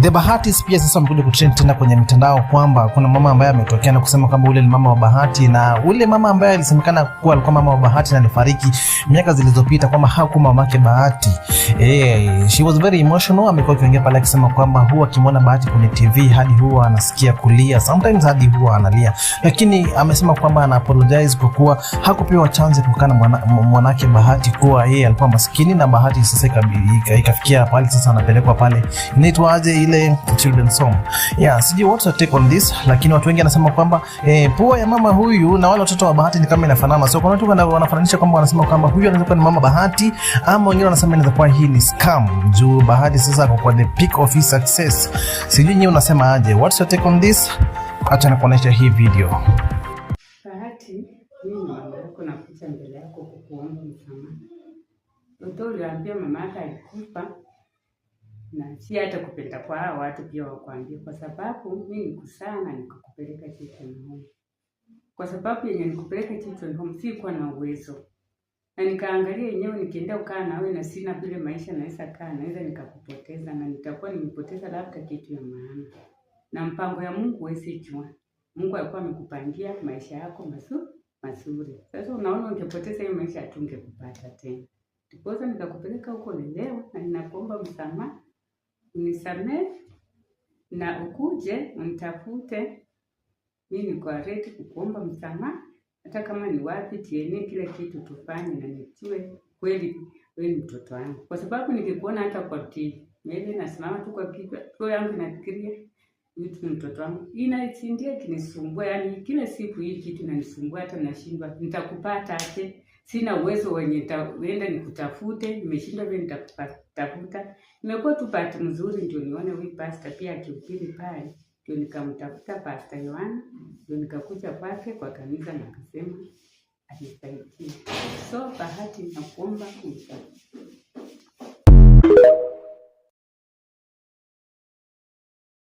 The Bahatis pia sasa wamekuja kutrend tena kwenye mitandao kwamba kuna mama ambaye ametokea na kusema kwamba ule ni mama wa Bahati, na ule mama ambaye alisemekana kuwa alikuwa mama wa Bahati na alifariki miaka zilizopita kwamba hakuwa mamake Bahati. She was very emotional. Amekuwa akiongea pale akisema kwamba huwa akimwona Bahati kwenye TV hadi huwa anasikia kulia, sometimes hadi huwa analia, lakini amesema kwamba ana apologize kwa kuwa hakupewa chance kutokana na mwanake Bahati kuwa yeye alikuwa maskini, na Bahati sasa ikafikia pale sasa anapelekwa pale inaitwaje ile children's home. Sijui what's your take on this, lakini watu wengi wanasema kwamba pua ya mama huyu na wale watoto wa Bahati ni kama inafanana. So kuna watu wanafananisha kwamba wanasema kwamba huyu anaweza kuwa ni mama Bahati, ama wengine wanasema inaweza kuwa hii ni scam juu Bahati sasa kwa the peak of his success. Sijui nyinyi unasema aje? What's your take on this? Acha nikuonesha hii video. Bahati, mimi mama yako nakuja mbele yako kukuomba msamaha. Mtoto uliambia mama yako alikufa, na si hata kupenda kwa hao watu pia wakwambia, kwa sababu mimi nikusana nikakupeleka children's home. Kwa sababu yenye nikupeleka children's home sikuwa na uwezo. Na nikaangalia yenyewe nikienda ukaa nawe na sina vile maisha naweza kaa, naweza nikakupoteza na nitakuwa nimepoteza labda kitu ya maana. Na mpango ya Mungu wewe jua. Mungu alikuwa amekupangia maisha yako mazuri. Sasa unaona ungepoteza hiyo maisha hatungekupata tena. Ndipo nikakupeleka huko leo na ninakuomba msamaha. Unisamehe na ukuje unitafute. Mimi niko ready kukuomba msamaha, hata kama ni wapi tieni kile kitu tufanye, na nijue kweli wewe ni mtoto wangu. Kwa sababu nikikuona hata kwa TV, mimi nasimama tu kwa kichwa yangu nafikiria mtu ni mtoto wangu. Inaichindia kinisumbua, yani kila siku hii kitu inanisumbua hata nashindwa nitakupata aje. Sina uwezo wenye nitaenda nikutafute, nimeshindwa vile nitakutafuta. Nimekuwa tu bahati mzuri ndio nione huyu pastor pia akihubiri pale. Ndio nikamtafuta Pastor Yohana, ndio nikakuja kwake kwa kanisa na akasema anisaidie.